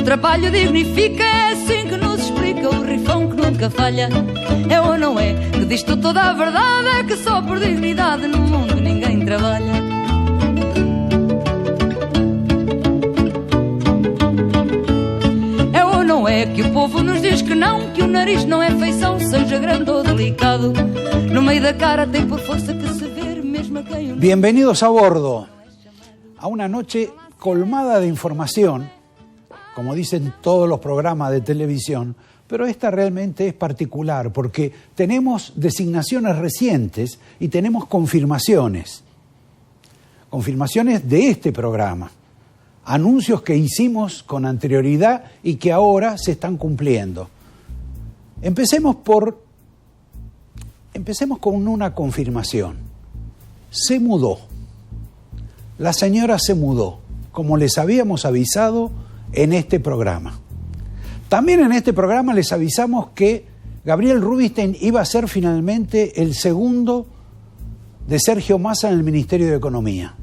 o trabalho dignifica, é assim que nos explica o rifão que nunca falha. É ou não é? Que diz-te toda a verdade, é que só por dignidade no mundo ninguém trabalha. É ou não é que o povo nos diz que não, que o nariz não é feição, seja grande ou delicado. No meio da cara tem por força que se ver mesmo a quem... Bienvenidos a bordo, a una noche colmada de información, como dicen todos los programas de televisión, pero esta realmente es particular porque tenemos designaciones recientes y tenemos confirmaciones de este programa, anuncios que hicimos con anterioridad y que ahora se están cumpliendo. Empecemos con una confirmación. Se mudó. La señora se mudó, como les habíamos avisado en este programa. También en este programa les avisamos que Gabriel Rubinstein iba a ser finalmente el segundo de Sergio Massa en el Ministerio de Economía.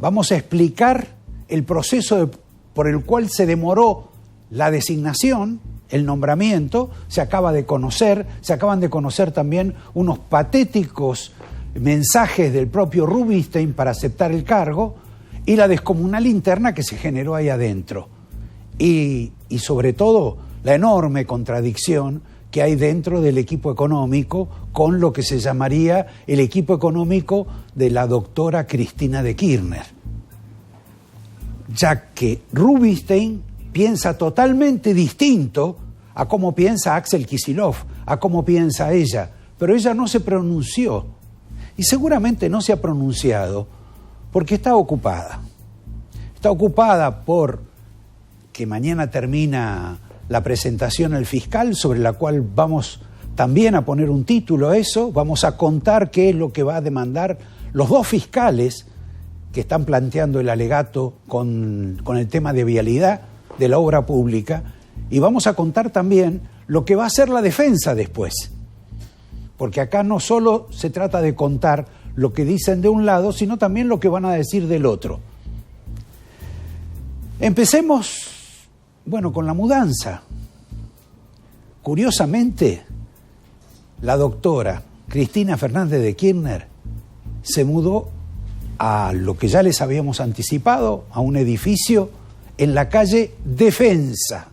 Vamos a explicar el proceso por el cual se demoró la designación, el nombramiento. Se acaban de conocer también unos patéticos mensajes del propio Rubinstein para aceptar el cargo y la descomunal interna que se generó ahí adentro. Y sobre todo la enorme contradicción que hay dentro del equipo económico con lo que se llamaría el equipo económico de la doctora Cristina de Kirchner. Ya que Rubinstein piensa totalmente distinto a cómo piensa Axel Kicillof, a cómo piensa ella, pero ella no se pronunció. Y seguramente no se ha pronunciado porque está ocupada. Está ocupada por que mañana termina la presentación al fiscal, sobre la cual vamos también a poner un título a eso. Vamos a contar qué es lo que va a demandar los dos fiscales que están planteando el alegato con el tema de vialidad de la obra pública. Y vamos a contar también lo que va a hacer la defensa después. Porque acá no solo se trata de contar lo que dicen de un lado, sino también lo que van a decir del otro. Empecemos, con la mudanza. Curiosamente, la doctora Cristina Fernández de Kirchner se mudó a lo que ya les habíamos anticipado, a un edificio en la calle Defensa,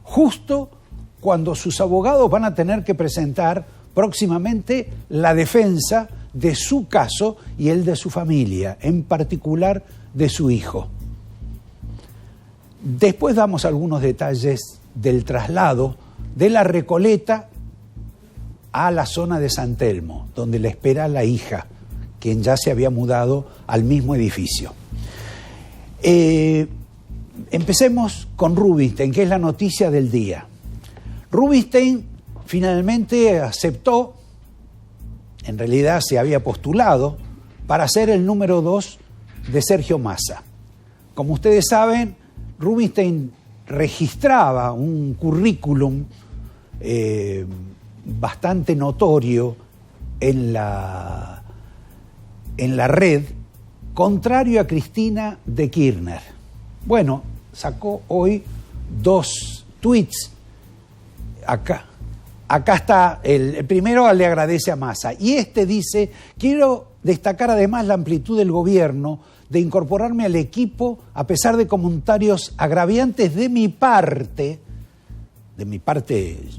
justo cuando sus abogados van a tener que presentar próximamente la defensa de su caso y el de su familia, en particular de su hijo. Después damos algunos detalles del traslado de la Recoleta a la zona de San Telmo, donde la espera la hija, quien ya se había mudado al mismo edificio. Empecemos con Rubinstein, que es la noticia del día. Rubinstein finalmente aceptó, en realidad se había postulado, para ser el número 2 de Sergio Massa. Como ustedes saben, Rubinstein registraba un currículum bastante notorio en la red, contrario a Cristina de Kirchner. Bueno, sacó hoy 2 tweets. Acá está, el primero le agradece a Massa. Y este dice: quiero destacar además la amplitud del gobierno de incorporarme al equipo a pesar de comentarios agraviantes de mi parte,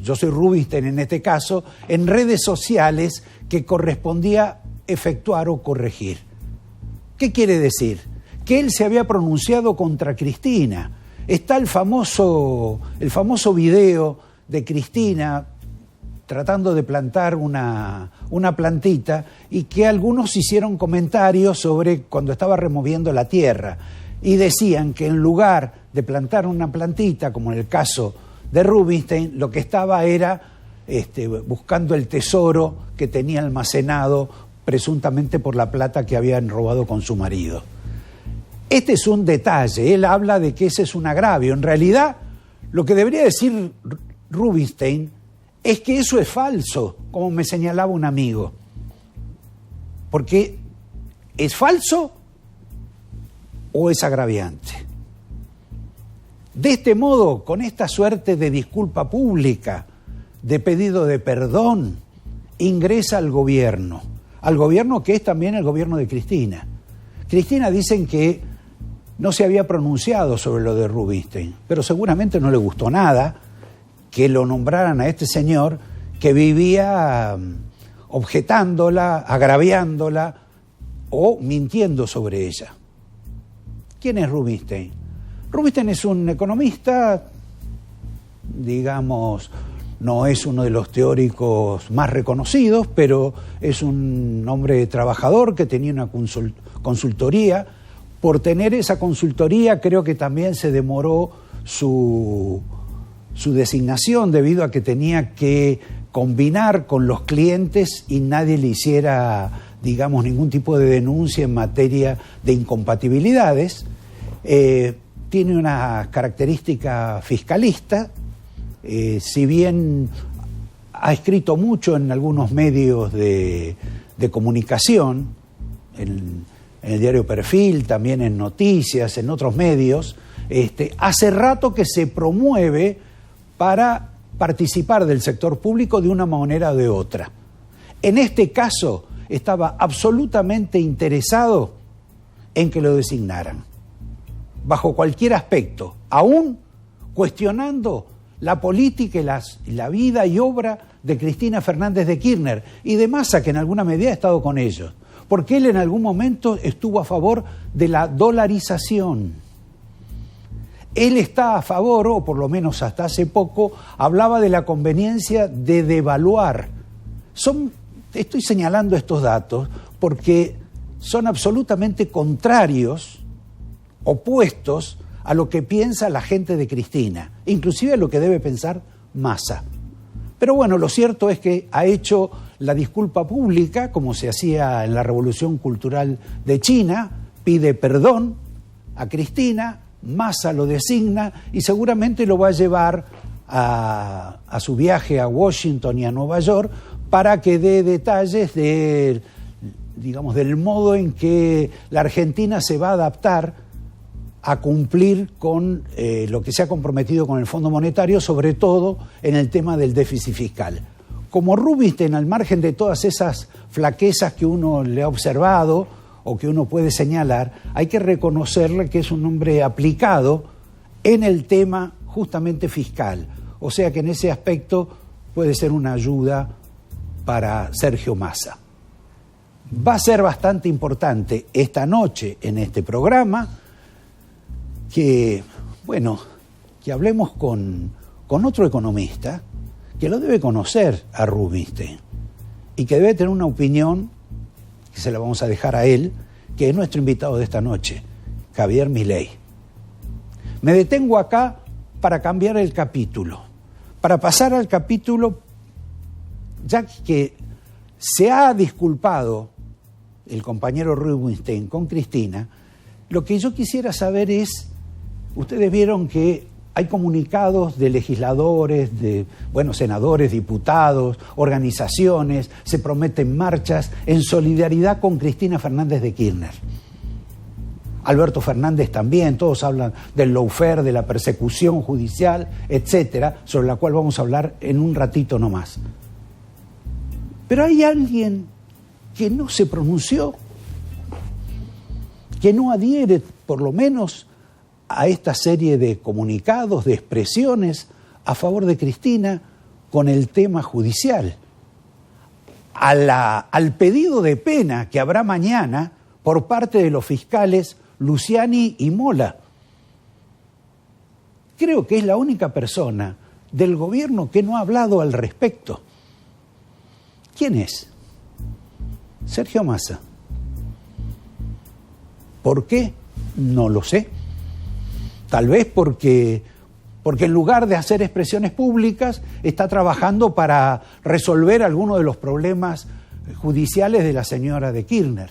yo soy Rubinstein en este caso, en redes sociales que correspondía efectuar o corregir. ¿Qué quiere decir? Que él se había pronunciado contra Cristina. Está el famoso video de Cristina tratando de plantar una plantita y que algunos hicieron comentarios sobre cuando estaba removiendo la tierra y decían que en lugar de plantar una plantita, como en el caso de Rubinstein, lo que estaba era buscando el tesoro que tenía almacenado presuntamente por la plata que habían robado con su marido. Este es un detalle, él habla de que ese es un agravio. En realidad, lo que debería decir Rubinstein es que eso es falso, como me señalaba un amigo. Porque ¿es falso o es agraviante? De este modo, con esta suerte de disculpa pública, de pedido de perdón, ingresa al gobierno que es también el gobierno de Cristina. Cristina dicen que no se había pronunciado sobre lo de Rubinstein, pero seguramente no le gustó nada que lo nombraran a este señor que vivía objetándola, agraviándola o mintiendo sobre ella. ¿Quién es Rubinstein? Rubinstein es un economista, digamos, no es uno de los teóricos más reconocidos, pero es un hombre trabajador que tenía una consultoría. Por tener esa consultoría creo que también se demoró su designación debido a que tenía que combinar con los clientes y nadie le hiciera, digamos, ningún tipo de denuncia en materia de incompatibilidades. Tiene una característica fiscalista, si bien ha escrito mucho en algunos medios de comunicación, en el diario Perfil, también en Noticias, en otros medios, hace rato que se promueve para participar del sector público de una manera o de otra. En este caso, estaba absolutamente interesado en que lo designaran, bajo cualquier aspecto, aún cuestionando la política y la vida y obra de Cristina Fernández de Kirchner y de Massa, que en alguna medida ha estado con ellos, porque él en algún momento estuvo a favor de la dolarización. Él está a favor, o por lo menos hasta hace poco, hablaba de la conveniencia de devaluar. Estoy señalando estos datos porque son absolutamente contrarios, opuestos a lo que piensa la gente de Cristina, inclusive a lo que debe pensar Massa. Pero bueno, lo cierto es que ha hecho la disculpa pública, como se hacía en la Revolución Cultural de China, pide perdón a Cristina, Massa lo designa y seguramente lo va a llevar a su viaje a Washington y a Nueva York para que dé detalles del modo en que la Argentina se va a adaptar a cumplir con lo que se ha comprometido con el Fondo Monetario, sobre todo en el tema del déficit fiscal. Como Rubinstein, al margen de todas esas flaquezas que uno le ha observado o que uno puede señalar, hay que reconocerle que es un hombre aplicado en el tema justamente fiscal. O sea que en ese aspecto puede ser una ayuda para Sergio Massa. Va a ser bastante importante esta noche en este programa que hablemos con otro economista que lo debe conocer a Rubinstein y que debe tener una opinión, que se la vamos a dejar a él, que es nuestro invitado de esta noche, Javier Milei. Me detengo acá para cambiar el capítulo, para pasar al capítulo, ya que se ha disculpado el compañero Rubinstein con Cristina. Lo que yo quisiera saber es, ustedes vieron que hay comunicados de legisladores, senadores, diputados, organizaciones, se prometen marchas en solidaridad con Cristina Fernández de Kirchner. Alberto Fernández también, todos hablan del lawfare, de la persecución judicial, etcétera, sobre la cual vamos a hablar en un ratito nomás. Pero hay alguien que no se pronunció, que no adhiere, por lo menos, a esta serie de comunicados, de expresiones a favor de Cristina con el tema judicial. Al pedido de pena que habrá mañana por parte de los fiscales Luciani y Mola. Creo que es la única persona del gobierno que no ha hablado al respecto. ¿Quién es? Sergio Massa. ¿Por qué? No lo sé. Tal vez porque en lugar de hacer expresiones públicas está trabajando para resolver algunos de los problemas judiciales de la señora de Kirchner.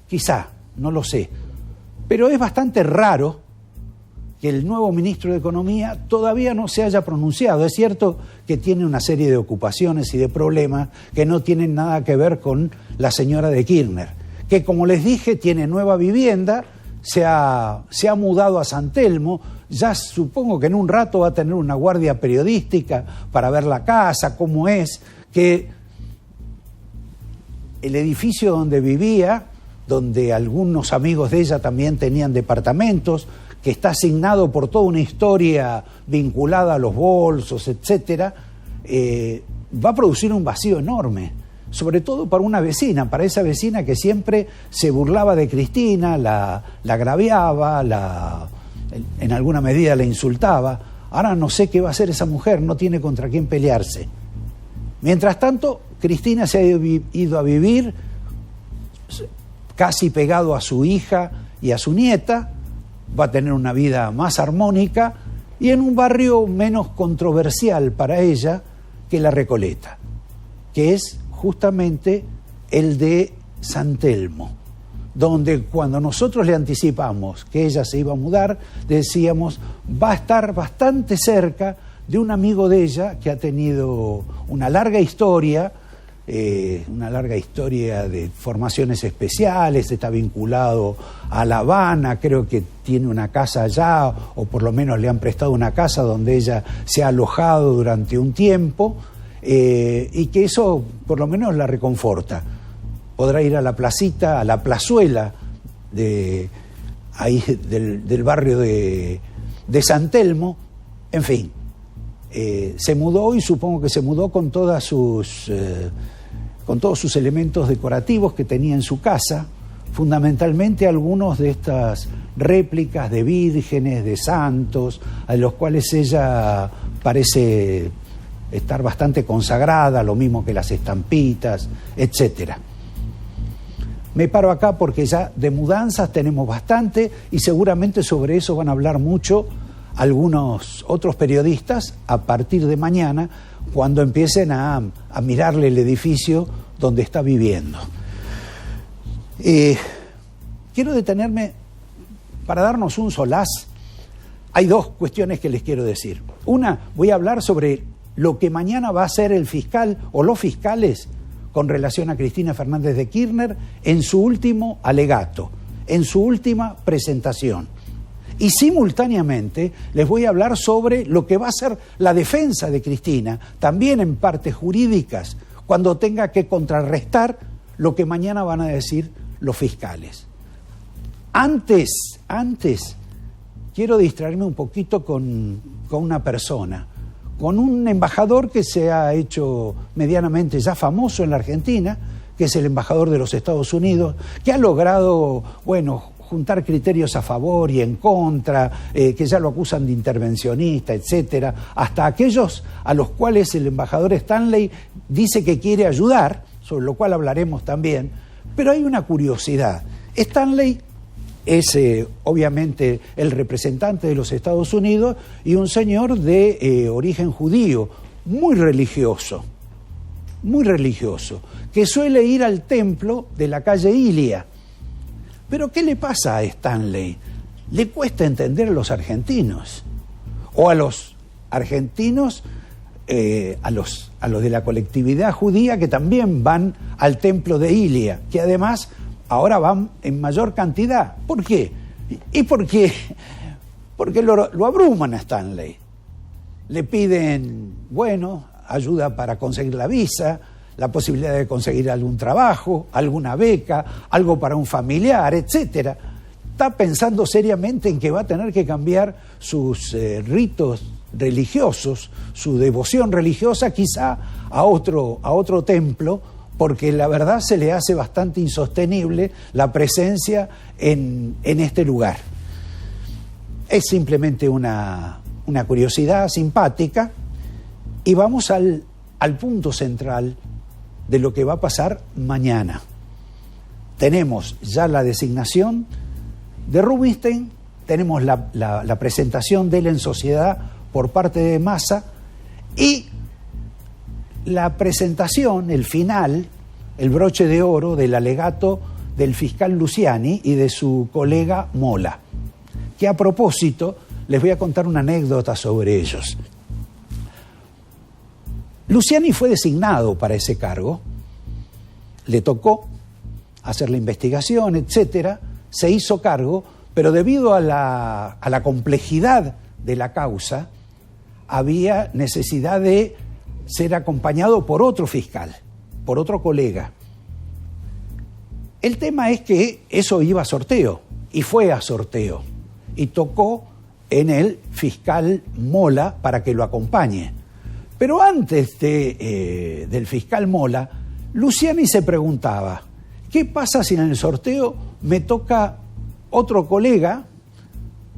Quizá, no lo sé. Pero es bastante raro que el nuevo ministro de Economía todavía no se haya pronunciado. Es cierto que tiene una serie de ocupaciones y de problemas que no tienen nada que ver con la señora de Kirchner, que como les dije tiene nueva vivienda, se ha mudado a San Telmo, ya supongo que en un rato va a tener una guardia periodística para ver la casa, cómo es, que el edificio donde vivía, donde algunos amigos de ella también tenían departamentos, que está asignado por toda una historia vinculada a los bolsos, etcétera, va a producir un vacío enorme, sobre todo para una vecina, para esa vecina que siempre se burlaba de Cristina, la agraviaba, en alguna medida la insultaba. Ahora no sé qué va a hacer esa mujer, no tiene contra quién pelearse. Mientras tanto, Cristina se ha ido a vivir casi pegado a su hija y a su nieta, va a tener una vida más armónica y en un barrio menos controversial para ella que la Recoleta, que es justamente el de San Telmo, donde cuando nosotros le anticipamos que ella se iba a mudar, decíamos, va a estar bastante cerca de un amigo de ella que ha tenido una larga historia de formaciones especiales, está vinculado a La Habana, creo que tiene una casa allá, o por lo menos le han prestado una casa donde ella se ha alojado durante un tiempo, y que eso por lo menos la reconforta. Podrá ir a la placita, a la plazuela del barrio de San Telmo, en fin. Se mudó y supongo que se mudó con todos sus elementos decorativos que tenía en su casa, fundamentalmente algunos de estas réplicas de vírgenes, de santos, a los cuales ella parece estar bastante consagrada, lo mismo que las estampitas, etcétera. Me paro acá porque ya de mudanzas tenemos bastante y seguramente sobre eso van a hablar mucho algunos otros periodistas a partir de mañana, cuando empiecen a mirarle el edificio donde está viviendo. Quiero detenerme para darnos un solaz. Hay dos cuestiones que les quiero decir. Una, voy a hablar sobre lo que mañana va a hacer el fiscal o los fiscales con relación a Cristina Fernández de Kirchner en su último alegato, en su última presentación. Y simultáneamente les voy a hablar sobre lo que va a ser la defensa de Cristina, también en partes jurídicas, cuando tenga que contrarrestar lo que mañana van a decir los fiscales. Antes, quiero distraerme un poquito con una persona, con un embajador que se ha hecho medianamente ya famoso en la Argentina, que es el embajador de los Estados Unidos, que ha logrado, juntar criterios a favor y en contra, que ya lo acusan de intervencionista, etcétera, hasta aquellos a los cuales el embajador Stanley dice que quiere ayudar, sobre lo cual hablaremos también, pero hay una curiosidad. Stanley es obviamente el representante de los Estados Unidos y un señor de origen judío, muy religioso, que suele ir al templo de la calle Ilia. Pero ¿qué le pasa a Stanley? Le cuesta entender a los argentinos, o a los argentinos, a los de la colectividad judía que también van al templo de Ilia, que además ahora van en mayor cantidad. ¿Por qué? ¿Y por qué? Porque lo abruman a Stanley. Le piden, ayuda para conseguir la visa, la posibilidad de conseguir algún trabajo, alguna beca, algo para un familiar, etcétera. Está pensando seriamente en que va a tener que cambiar sus ritos religiosos, su devoción religiosa, quizá a otro templo, porque la verdad se le hace bastante insostenible la presencia en este lugar. Es simplemente una curiosidad simpática y vamos al punto central de lo que va a pasar mañana. Tenemos ya la designación de Rubinstein, tenemos la presentación de él en sociedad por parte de Massa y la presentación, el final, el broche de oro del alegato del fiscal Luciani y de su colega Mola, que a propósito les voy a contar una anécdota sobre ellos. Luciani fue designado para ese cargo, le tocó hacer la investigación, etcétera, se hizo cargo, pero debido a la complejidad de la causa había necesidad de ser acompañado por otro fiscal, por otro colega. El tema es que eso iba a sorteo, y fue a sorteo, y tocó en el fiscal Mola para que lo acompañe. Pero antes del fiscal Mola, Luciani se preguntaba, ¿qué pasa si en el sorteo me toca otro colega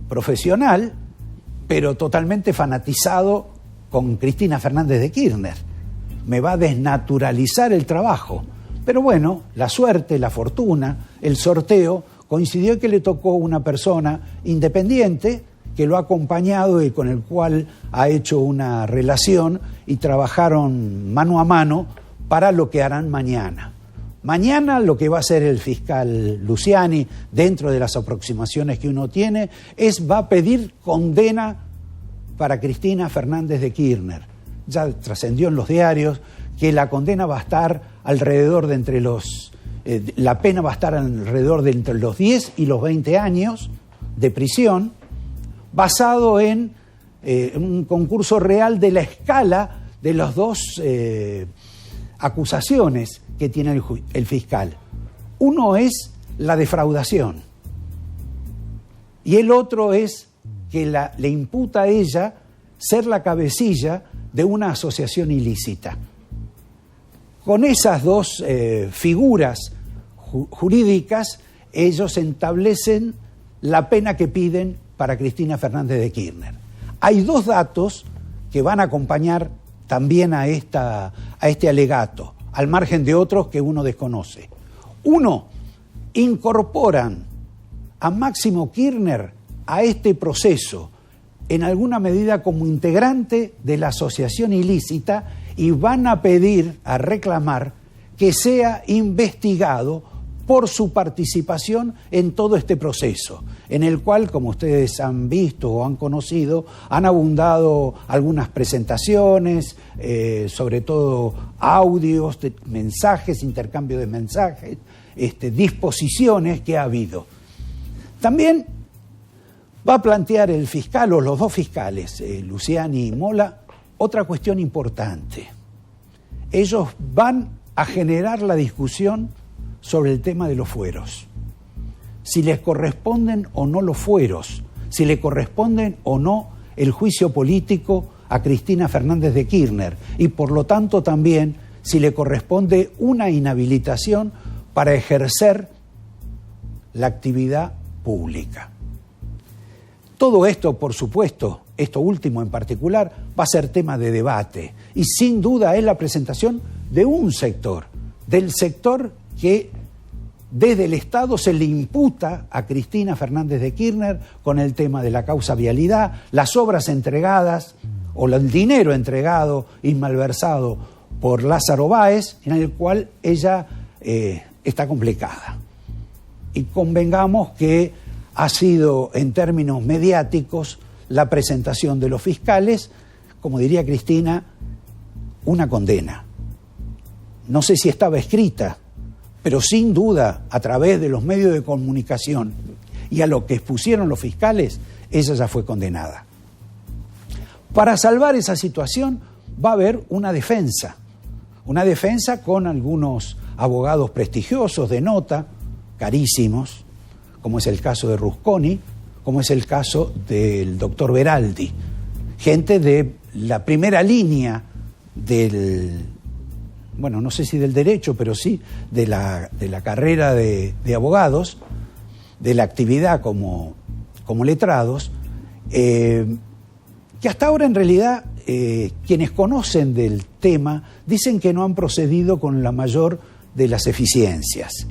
profesional, pero totalmente fanatizado con Cristina Fernández de Kirchner? Me va a desnaturalizar el trabajo. Pero bueno, la suerte, la fortuna, el sorteo, coincidió que le tocó una persona independiente que lo ha acompañado y con el cual ha hecho una relación y trabajaron mano a mano para lo que harán mañana. Mañana lo que va a hacer el fiscal Luciani, dentro de las aproximaciones que uno tiene, va a pedir condena para Cristina Fernández de Kirchner. Ya trascendió en los diarios que la condena va a estar alrededor de la pena va a estar alrededor de entre los 10 y los 20 años de prisión, basado en un concurso real de la escala de las dos acusaciones que tiene el fiscal. Uno es la defraudación y el otro es que le imputa a ella ser la cabecilla de una asociación ilícita. Con esas dos figuras jurídicas, ellos establecen la pena que piden para Cristina Fernández de Kirchner. Hay dos datos que van a acompañar también a este alegato, al margen de otros que uno desconoce. Uno, incorporan a Máximo Kirchner a este proceso en alguna medida como integrante de la asociación ilícita y van a pedir, a reclamar, que sea investigado por su participación en todo este proceso, en el cual, como ustedes han visto o han conocido, han abundado algunas presentaciones, sobre todo audios, mensajes, intercambio de mensajes, disposiciones que ha habido. También va a plantear el fiscal o los dos fiscales, Luciani y Mola, otra cuestión importante. Ellos van a generar la discusión sobre el tema de los fueros. Si les corresponden o no los fueros, si le corresponden o no el juicio político a Cristina Fernández de Kirchner y por lo tanto también si le corresponde una inhabilitación para ejercer la actividad pública. Todo esto, por supuesto, esto último en particular, va a ser tema de debate y sin duda es la presentación de un sector, del sector que desde el Estado se le imputa a Cristina Fernández de Kirchner con el tema de la causa vialidad, las obras entregadas o el dinero entregado y malversado por Lázaro Báez, en el cual ella está complicada. Y convengamos que ha sido, en términos mediáticos, la presentación de los fiscales, como diría Cristina, una condena. No sé si estaba escrita, pero sin duda, a través de los medios de comunicación y a lo que expusieron los fiscales, ella ya fue condenada. Para salvar esa situación va a haber una defensa con algunos abogados prestigiosos de nota, carísimos, como es el caso de Rusconi, como es el caso del doctor Veraldi, gente de la primera línea no sé si del derecho, pero sí de la carrera de abogados, de la actividad como letrados, que hasta ahora en realidad quienes conocen del tema dicen que no han procedido con la mayor de las eficiencias.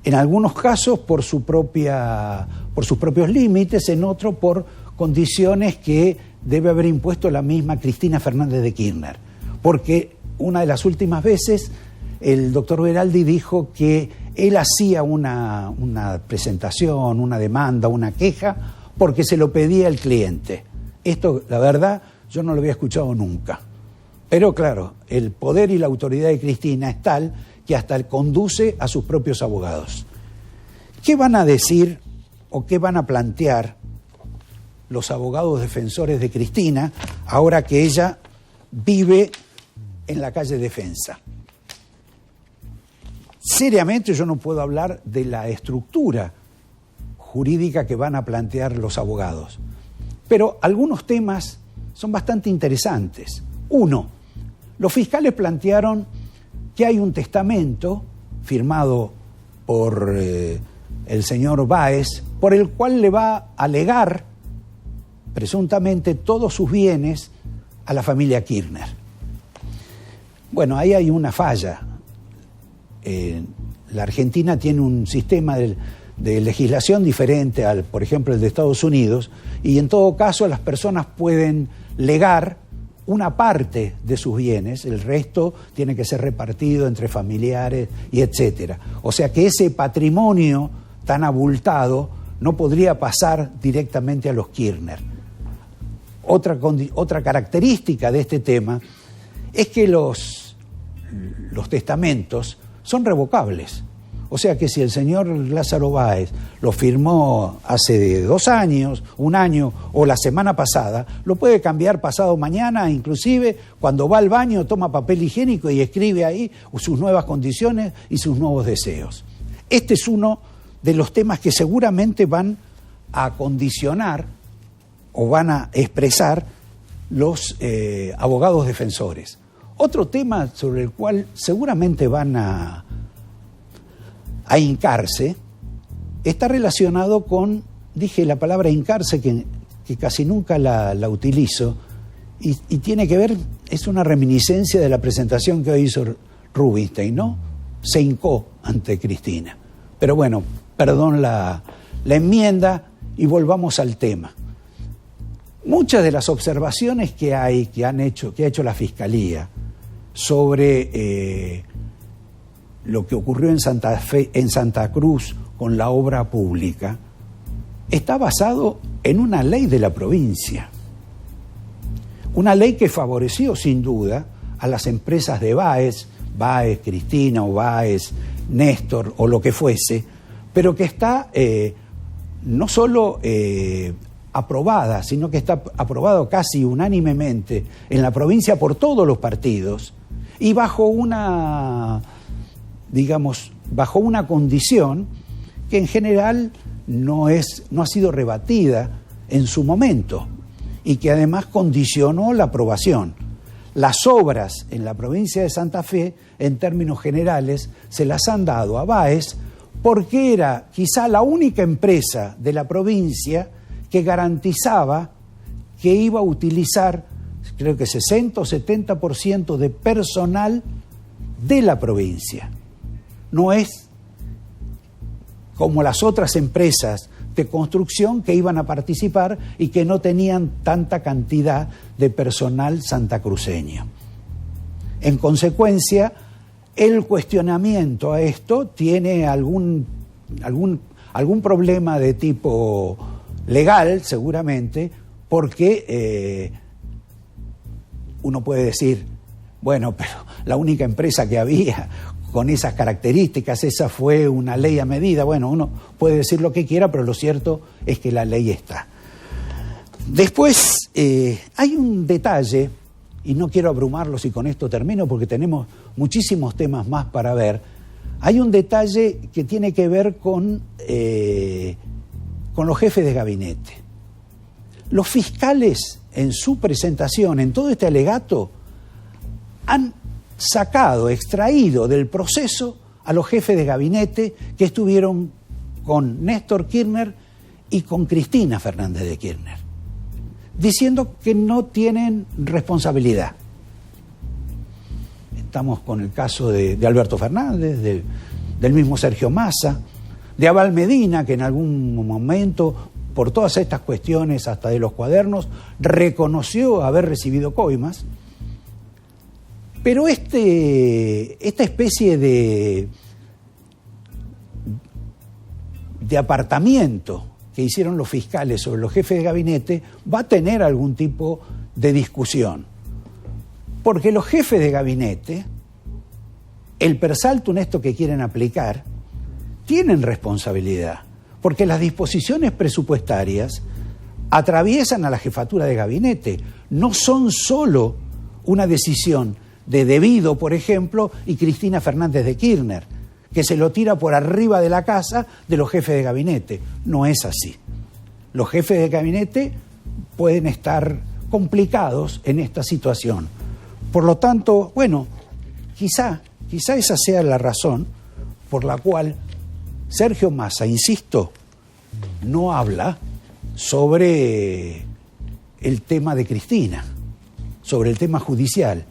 En algunos casos por sus propios límites, en otros por condiciones que debe haber impuesto la misma Cristina Fernández de Kirchner. Porque una de las últimas veces el doctor Veraldi dijo que él hacía una presentación, una demanda, una queja, porque se lo pedía el cliente. Esto, la verdad, yo no lo había escuchado nunca. Pero claro, el poder y la autoridad de Cristina es tal que hasta conduce a sus propios abogados. ¿Qué van a decir o qué van a plantear los abogados defensores de Cristina, ahora que ella vive en la calle Defensa. Seriamente yo no puedo hablar de la estructura jurídica que van a plantear los abogados, pero algunos temas son bastante interesantes. Uno, los fiscales plantearon que hay un testamento firmado por el señor Báez, por el cual le va a legar presuntamente todos sus bienes a la familia Kirchner. Bueno, ahí hay una falla. La Argentina tiene un sistema de legislación diferente al, por ejemplo, el de Estados Unidos, y en todo caso las personas pueden legar una parte de sus bienes, el resto tiene que ser repartido entre familiares y etcétera. O sea que ese patrimonio tan abultado no podría pasar directamente a los Kirchner. Otra característica de este tema es que los testamentos son revocables. O sea que si el señor Lázaro Báez lo firmó hace 2 años, 1 año o la semana pasada, lo puede cambiar pasado mañana, inclusive cuando va al baño toma papel higiénico y escribe ahí sus nuevas condiciones y sus nuevos deseos. Este es uno de los temas que seguramente van a condicionar o van a expresar los abogados defensores. Otro tema sobre el cual seguramente van a hincarse está relacionado con, dije la palabra hincarse que casi nunca la utilizo, y tiene que ver, es una reminiscencia de la presentación que hoy hizo Rubinstein, ¿no? Se hincó ante Cristina. Pero bueno, perdón la enmienda y volvamos al tema. Muchas de las observaciones que ha hecho la Fiscalía sobre lo que ocurrió en Santa Cruz con la obra pública, está basado en una ley de la provincia. Una ley que favoreció sin duda a las empresas de Báez, Cristina o Báez, Néstor o lo que fuese, pero que está no solo aprobada, sino que está aprobado casi unánimemente en la provincia por todos los partidos y bajo una condición que en general no ha sido rebatida en su momento y que además condicionó la aprobación. Las obras en la provincia de Santa Fe, en términos generales, se las han dado a Báez porque era quizá la única empresa de la provincia que garantizaba que iba a utilizar, creo que 60 o 70% de personal de la provincia. No es como las otras empresas de construcción que iban a participar y que no tenían tanta cantidad de personal santacruceño. En consecuencia, el cuestionamiento a esto tiene algún problema de tipo legal, seguramente, porque uno puede decir, bueno, pero la única empresa que había con esas características, esa fue una ley a medida. Bueno, uno puede decir lo que quiera, pero lo cierto es que la ley está. Después hay un detalle, y no quiero abrumarlos y con esto termino porque tenemos muchísimos temas más para ver. Hay un detalle que tiene que ver con los jefes de gabinete. Los fiscales en su presentación, en todo este alegato, han extraído del proceso a los jefes de gabinete que estuvieron con Néstor Kirchner y con Cristina Fernández de Kirchner, diciendo que no tienen responsabilidad. Estamos con el caso de Alberto Fernández, del mismo Sergio Massa, de Abal Medina, que en algún momento, por todas estas cuestiones, hasta de los cuadernos, reconoció haber recibido coimas. Pero esta especie de apartamiento que hicieron los fiscales sobre los jefes de gabinete va a tener algún tipo de discusión. Porque los jefes de gabinete, el per saltum esto que quieren aplicar, tienen responsabilidad. Porque las disposiciones presupuestarias atraviesan a la jefatura de gabinete. No son solo una decisión de Devido, por ejemplo, y Cristina Fernández de Kirchner, que se lo tira por arriba de la casa de los jefes de gabinete. No es así. Los jefes de gabinete pueden estar complicados en esta situación. Por lo tanto, bueno, quizá esa sea la razón por la cual Sergio Massa, insisto, no habla sobre el tema de Cristina, sobre el tema judicial.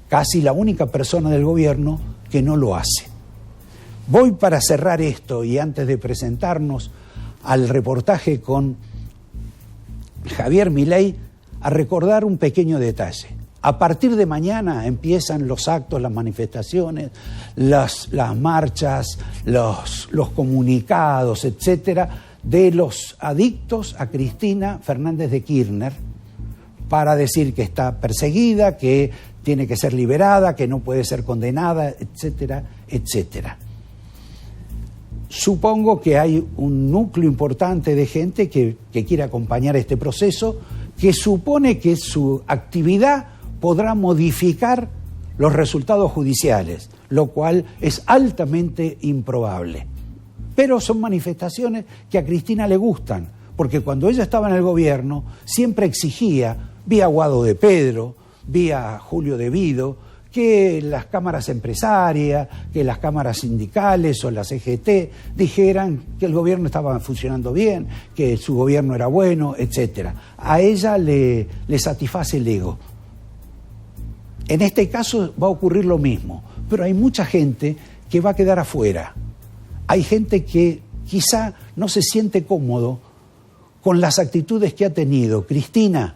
Casi la única persona del gobierno que no lo hace. Voy para cerrar esto y antes de presentarnos al reportaje con Javier Milei a recordar un pequeño detalle. A partir de mañana empiezan los actos, las manifestaciones, las marchas, los comunicados, etcétera, de los adictos a Cristina Fernández de Kirchner para decir que está perseguida, que tiene que ser liberada, que no puede ser condenada, etcétera, etcétera. Supongo que hay un núcleo importante de gente que quiere acompañar este proceso, que supone que su actividad podrá modificar los resultados judiciales, lo cual es altamente improbable. Pero son manifestaciones que a Cristina le gustan, porque cuando ella estaba en el gobierno siempre exigía, vía Guado de Pedro, vía Julio Devido, que las cámaras empresarias, que las cámaras sindicales o la CGT dijeran que el gobierno estaba funcionando bien, que su gobierno era bueno, etcétera. A ella le satisface el ego. En este caso va a ocurrir lo mismo, pero hay mucha gente que va a quedar afuera. Hay gente que quizá no se siente cómodo con las actitudes que ha tenido Cristina,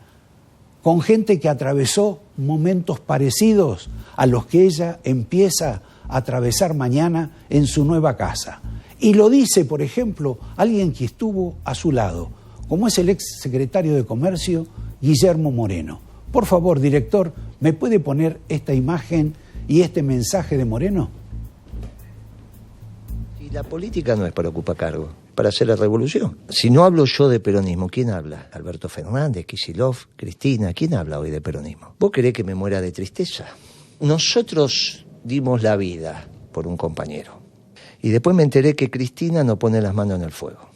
con gente que atravesó momentos parecidos a los que ella empieza a atravesar mañana en su nueva casa. Y lo dice, por ejemplo, alguien que estuvo a su lado, como es el ex secretario de Comercio, Guillermo Moreno. Por favor, director, ¿me puede poner esta imagen y este mensaje de Moreno? Y la política no es para ocupar cargo, para hacer la revolución. Si no hablo yo de peronismo, ¿quién habla? Alberto Fernández, Kicillof, Cristina, ¿quién habla hoy de peronismo? ¿Vos querés que me muera de tristeza? Nosotros dimos la vida por un compañero. Y después me enteré que Cristina no pone las manos en el fuego.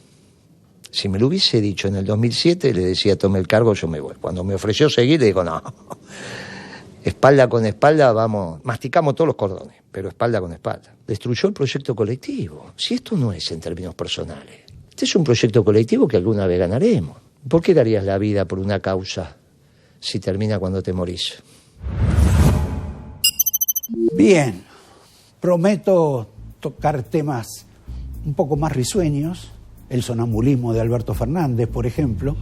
Si me lo hubiese dicho en el 2007, le decía, tome el cargo, yo me voy. Cuando me ofreció seguir, le digo, no. Espalda con espalda, vamos, masticamos todos los cordones, pero espalda con espalda. Destruyó el proyecto colectivo. Si esto no es en términos personales, este es un proyecto colectivo que alguna vez ganaremos. ¿Por qué darías la vida por una causa si termina cuando te morís? Bien, prometo tocar temas un poco más risueños, el sonambulismo de Alberto Fernández, por ejemplo,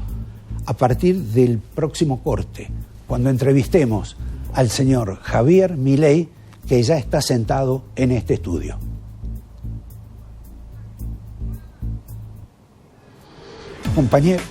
a partir del próximo corte, cuando entrevistemos al señor Javier Milei, que ya está sentado en este estudio. Compañero.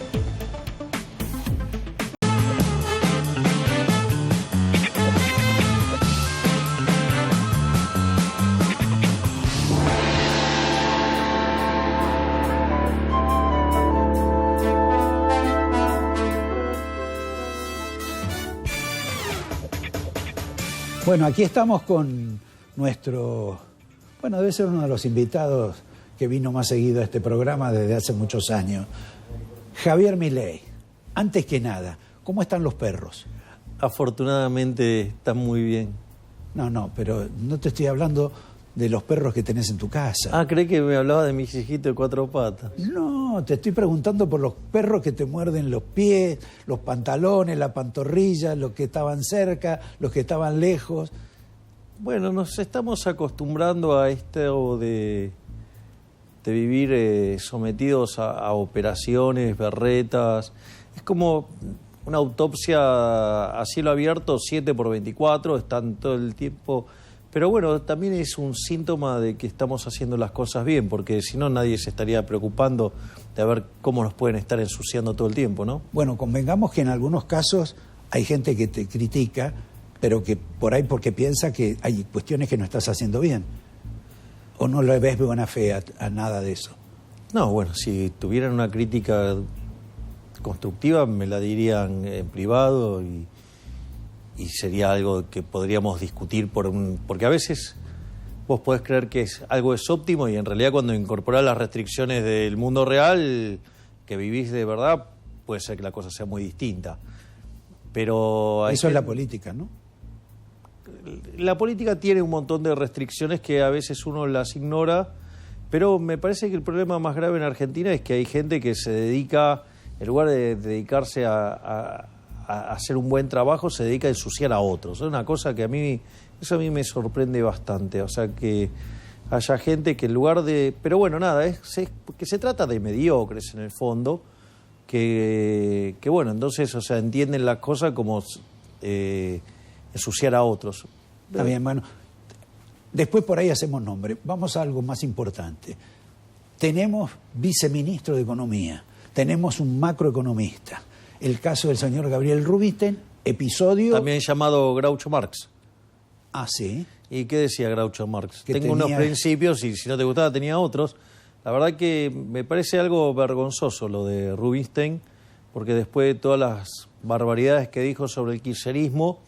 Bueno, aquí estamos con nuestro, debe ser uno de los invitados que vino más seguido a este programa desde hace muchos años, Javier Milei. Antes que nada, ¿cómo están los perros? Afortunadamente están muy bien. No, pero no te estoy hablando de los perros que tenés en tu casa. Ah, ¿creí que me hablaba de mis hijitos de 4 patas? No, te estoy preguntando por los perros que te muerden los pies, los pantalones, la pantorrilla, los que estaban cerca, los que estaban lejos. Bueno, nos estamos acostumbrando a esto de vivir sometidos a operaciones, berretas. Es como una autopsia a cielo abierto, 7x24, están todo el tiempo. Pero bueno, también es un síntoma de que estamos haciendo las cosas bien, porque si no nadie se estaría preocupando de ver cómo nos pueden estar ensuciando todo el tiempo, ¿no? Bueno, convengamos que en algunos casos hay gente que te critica, pero que por ahí porque piensa que hay cuestiones que no estás haciendo bien. ¿O no le ves buena fe a nada de eso? No, bueno, si tuvieran una crítica constructiva me la dirían en privado y sería algo que podríamos discutir porque a veces vos podés creer que algo es óptimo y en realidad cuando incorporás las restricciones del mundo real que vivís de verdad, puede ser que la cosa sea muy distinta. Pero eso es la política, ¿no? La política tiene un montón de restricciones que a veces uno las ignora, pero me parece que el problema más grave en Argentina es que hay gente que se dedica, en lugar de dedicarse a hacer un buen trabajo, se dedica a ensuciar a otros. Es una cosa que eso a mí me sorprende bastante. O sea, que haya gente que en lugar de... Pero bueno, nada, que se trata de mediocres en el fondo, que bueno, entonces, o sea, entienden las cosas como ensuciar a otros. Está bien, bueno. Después por ahí hacemos nombre. Vamos a algo más importante. Tenemos viceministro de Economía, tenemos un macroeconomista. El caso del señor Gabriel Rubinstein, episodio... También llamado Groucho Marx. Ah, ¿sí? ¿Y qué decía Groucho Marx? Que Tengo unos principios y si no te gustaba tenía otros. La verdad que me parece algo vergonzoso lo de Rubinstein, porque después de todas las barbaridades que dijo sobre el kirchnerismo,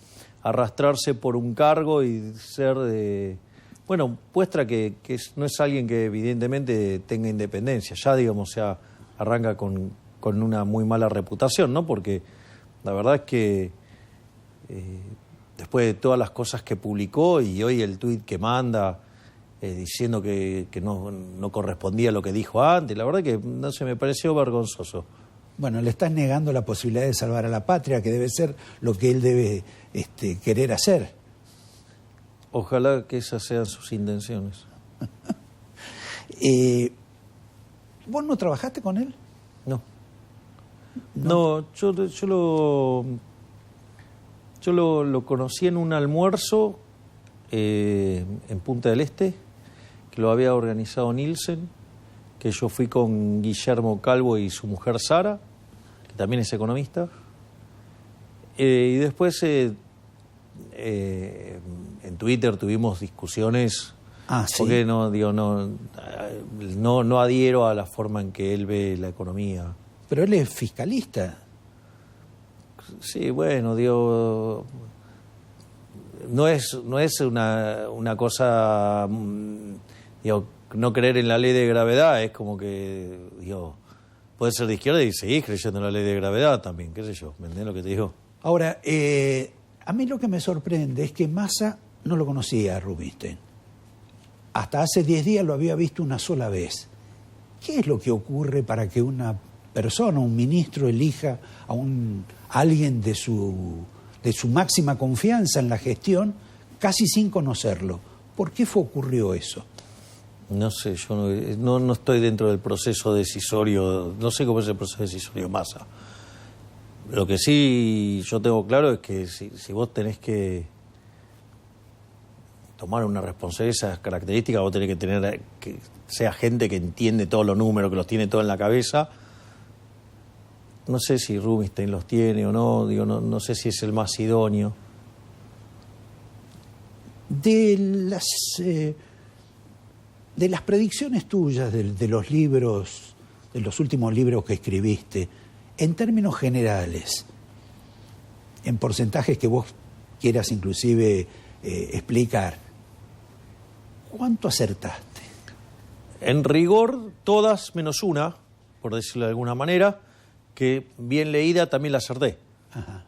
arrastrarse por un cargo y ser de... Bueno, muestra que no es alguien que evidentemente tenga independencia. Ya, digamos, ya arranca con una muy mala reputación, ¿no? Porque la verdad es que después de todas las cosas que publicó y hoy el tuit que manda diciendo que no correspondía a lo que dijo antes, la verdad que no sé, me pareció vergonzoso. Bueno, le estás negando la posibilidad de salvar a la patria, que debe ser lo que él debe querer hacer. Ojalá que esas sean sus intenciones. ¿Vos no trabajaste con él? No, yo lo conocí en un almuerzo en Punta del Este, que lo había organizado Nielsen, que yo fui con Guillermo Calvo y su mujer Sara, que también es economista. Y después en Twitter tuvimos discusiones. Ah, sí. Porque no adhiero a la forma en que él ve la economía. Pero él es fiscalista. Sí, bueno, digo, no es una cosa, digo, no creer en la ley de gravedad, es como que, digo, puede ser de izquierda y seguir creyendo en la ley de gravedad también, qué sé yo, ¿me entiendes lo que te digo? Ahora, a mí lo que me sorprende es que Massa no lo conocía a Rubinstein. Hasta hace 10 días lo había visto una sola vez. ¿Qué es lo que ocurre para que una persona, un ministro, elija a alguien de su máxima confianza en la gestión casi sin conocerlo? ¿Por qué ocurrió eso? No sé, yo no estoy dentro del proceso decisorio, no sé cómo es el proceso decisorio Massa. Lo que sí yo tengo claro es que si vos tenés que tomar una responsabilidad de esas características, vos tenés que tener que sea gente que entiende todos los números, que los tiene todo en la cabeza. No sé si Rubinstein los tiene o no, digo, no sé si es el más idóneo. De las predicciones tuyas, de los libros, de los últimos libros que escribiste, en términos generales, en porcentajes que vos quieras inclusive explicar, ¿cuánto acertaste? En rigor, todas menos una, por decirlo de alguna manera, que bien leída también la acerté. Ajá.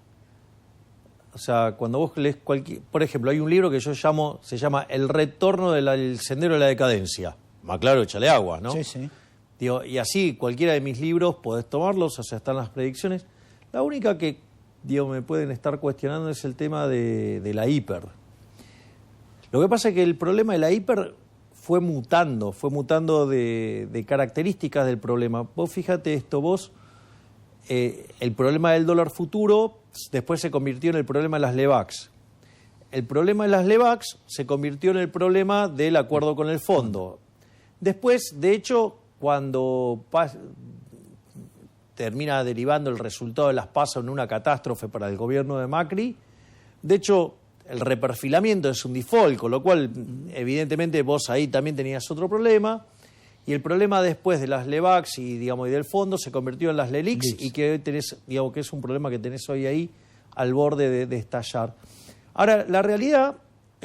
O sea, cuando vos lees por ejemplo, hay un libro que se llama El retorno del sendero de la decadencia. Más claro, échale agua, ¿no? Sí, sí. Digo, y así, cualquiera de mis libros podés tomarlos, o sea, están las predicciones. La única que, digo, me pueden estar cuestionando es el tema de la hiper. Lo que pasa es que el problema de la hiper fue mutando de características del problema. Vos fíjate esto, el problema del dólar futuro después se convirtió en el problema de las LEVAX. El problema de las LEVAX se convirtió en el problema del acuerdo con el fondo. Después, de hecho, cuando termina derivando el resultado de las PASO en una catástrofe para el gobierno de Macri, de hecho, el reperfilamiento es un default, con lo cual, evidentemente, vos ahí también tenías otro problema. Y el problema después de las LEVAX y del fondo se convirtió en las LELIX y que hoy tenés, que es un problema que tenés hoy ahí al borde de estallar. Ahora, la realidad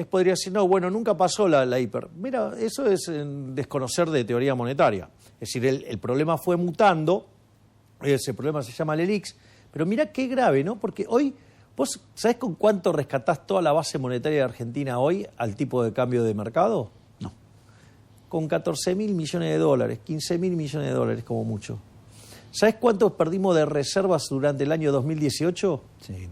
podría decir, no, bueno, nunca pasó la hiper. Mira, eso es desconocer de teoría monetaria. Es decir, el problema fue mutando, ese problema se llama LELIX, pero mira qué grave, ¿no? Porque hoy, ¿vos sabés con cuánto rescatás toda la base monetaria de Argentina hoy al tipo de cambio de mercado? No. Con 14.000 millones de dólares, 15.000 millones de dólares como mucho. ¿Sabés cuántos perdimos de reservas durante el año 2018? Sí.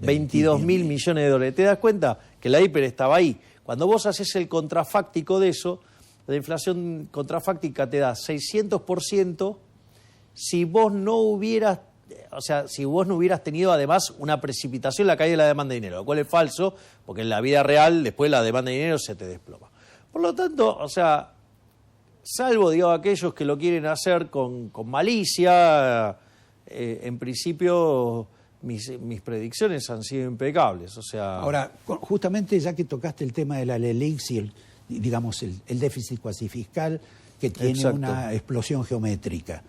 22.000 millones de dólares. ¿Te das cuenta que la hiper estaba ahí? Cuando vos haces el contrafáctico de eso, la inflación contrafáctica te da 600% si vos no hubieras tenido además una precipitación en la caída de la demanda de dinero, lo cual es falso, porque en la vida real después la demanda de dinero se te desploma. Por lo tanto, salvo, aquellos que lo quieren hacer con malicia, en principio mis predicciones han sido impecables. Ahora, justamente ya que tocaste el tema de la LELIX y el déficit cuasi fiscal, que tiene Exacto. una explosión geométrica,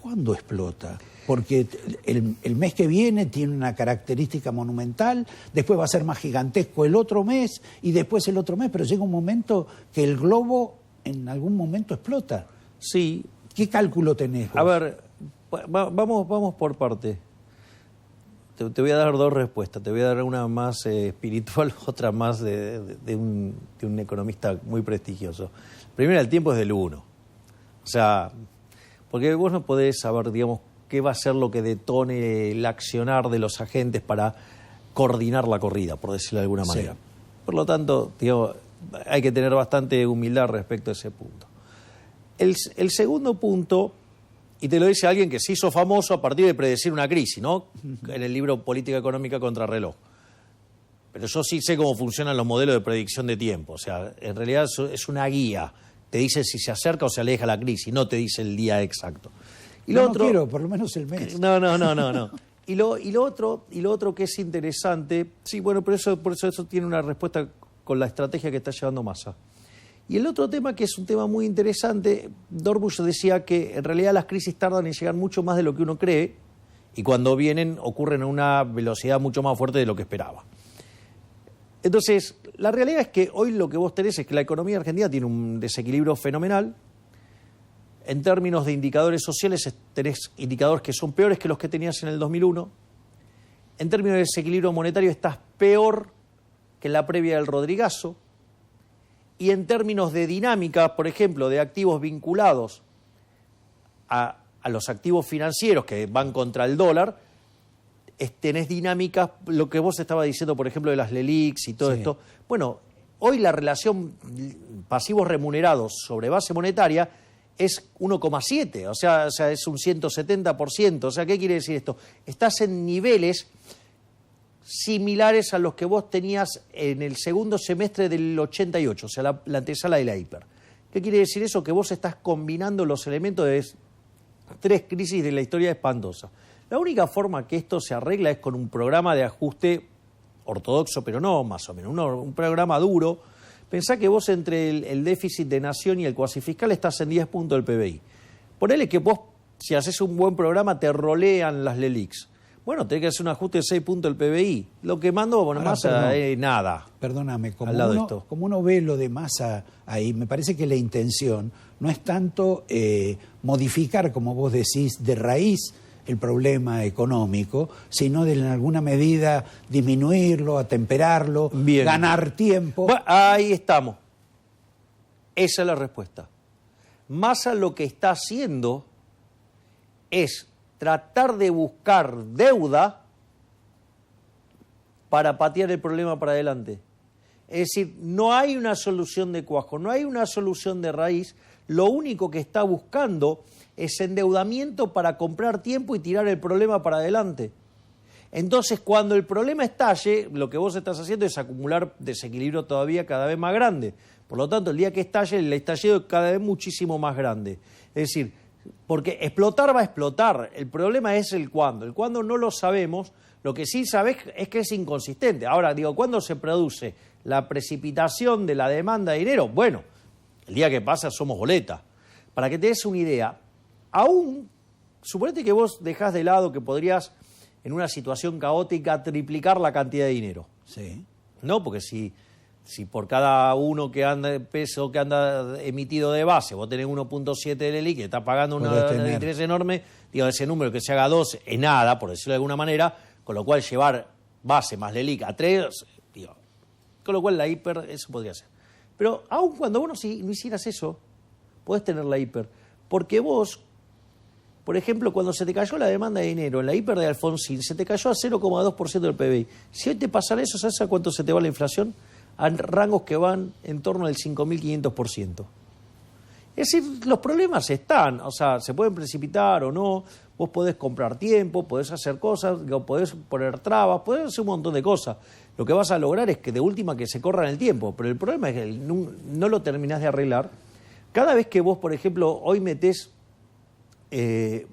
¿cuándo explota? Porque el mes que viene tiene una característica monumental, después va a ser más gigantesco el otro mes y después el otro mes, pero llega un momento que el globo en algún momento explota. Sí. ¿Qué cálculo tenés vos? A ver, vamos por parte. Te voy a dar dos respuestas. Te voy a dar una más espiritual, otra más de un economista muy prestigioso. Primero, el tiempo es del 1. Porque vos no podés saber, qué va a ser lo que detone el accionar de los agentes para coordinar la corrida, por decirlo de alguna manera. Sí. Por lo tanto, hay que tener bastante humildad respecto a ese punto. El segundo punto, y te lo dice alguien que se hizo famoso a partir de predecir una crisis, ¿no? En el libro Política Económica contra Reloj. Pero yo sí sé cómo funcionan los modelos de predicción de tiempo. En realidad es una guía. Te dice si se acerca o se aleja la crisis, no te dice el día exacto. Y no quiero, por lo menos el mes. No. Y lo otro que es interesante, sí, bueno, por eso tiene una respuesta con la estrategia que está llevando Massa. Y el otro tema, que es un tema muy interesante, Dorbush decía que en realidad las crisis tardan en llegar mucho más de lo que uno cree y cuando vienen ocurren a una velocidad mucho más fuerte de lo que esperaba. Entonces, la realidad es que hoy lo que vos tenés es que la economía argentina tiene un desequilibrio fenomenal. En términos de indicadores sociales tenés indicadores que son peores que los que tenías en el 2001. En términos de desequilibrio monetario estás peor que en la previa del Rodrigazo. Y en términos de dinámica, por ejemplo, de activos vinculados a los activos financieros que van contra el dólar, tenés dinámicas, lo que vos estabas diciendo, por ejemplo, de las LELIX y todo esto. Bueno, hoy la relación pasivos remunerados sobre base monetaria es 1,7, o sea, es un 170%. O sea, ¿qué quiere decir esto? Estás en niveles similares a los que vos tenías en el segundo semestre del 88, o sea, la antesala de la hiper. ¿Qué quiere decir eso? Que vos estás combinando los elementos de 3 crisis de la historia espantosa. La única forma que esto se arregla es con un programa de ajuste ortodoxo, pero no más o menos, un programa duro. Pensá que vos entre el déficit de nación y el cuasi fiscal estás en 10 puntos del PBI. Ponele que vos, si haces un buen programa, te rolean las LELIX. Bueno, tenés que hacer un ajuste de 6 puntos del PBI. Lo que mandó Massa es nada. Perdóname, como uno ve lo de Massa ahí, me parece que la intención no es tanto modificar, como vos decís, de raíz el problema económico, sino de en alguna medida disminuirlo, atemperarlo, ganar tiempo. Bueno, ahí estamos. Esa es la respuesta. Massa lo que está haciendo es tratar de buscar deuda para patear el problema para adelante. Es decir, no hay una solución de cuajo, no hay una solución de raíz. Lo único que está buscando es endeudamiento para comprar tiempo y tirar el problema para adelante. Entonces, cuando el problema estalle, lo que vos estás haciendo es acumular desequilibrio todavía cada vez más grande. Por lo tanto, el día que estalle, el estallido es cada vez muchísimo más grande. Es decir, porque explotar va a explotar. El problema es el cuándo. El cuándo no lo sabemos. Lo que sí sabés es que es inconsistente. Ahora, ¿cuándo se produce la precipitación de la demanda de dinero? Bueno, El día que pasa somos boleta. Para que te des una idea, aún, suponete que vos dejás de lado que podrías, en una situación caótica, triplicar la cantidad de dinero. Sí. No, porque si por cada uno peso que anda emitido de base, vos tenés 1.7 de LELIQ, que está pagando un interés enorme, digo, ese número que se haga 2 es nada, por decirlo de alguna manera, con lo cual llevar base más LELIQ a 3, digo, con lo cual la hiper, eso podría ser. Pero aun cuando vos no hicieras eso, podés tener la hiper, porque vos, por ejemplo, cuando se te cayó la demanda de dinero en la hiper de Alfonsín, se te cayó a 0,2% del PBI. Si hoy te pasara eso, ¿sabes a cuánto se te va la inflación? A rangos que van en torno al 5.500%. Es decir, los problemas están, o sea, se pueden precipitar o no, vos podés comprar tiempo, podés hacer cosas, podés poner trabas, podés hacer un montón de cosas. Lo que vas a lograr es que de última que se corra en el tiempo, pero el problema es que no lo terminás de arreglar. Cada vez que vos, por ejemplo, hoy metés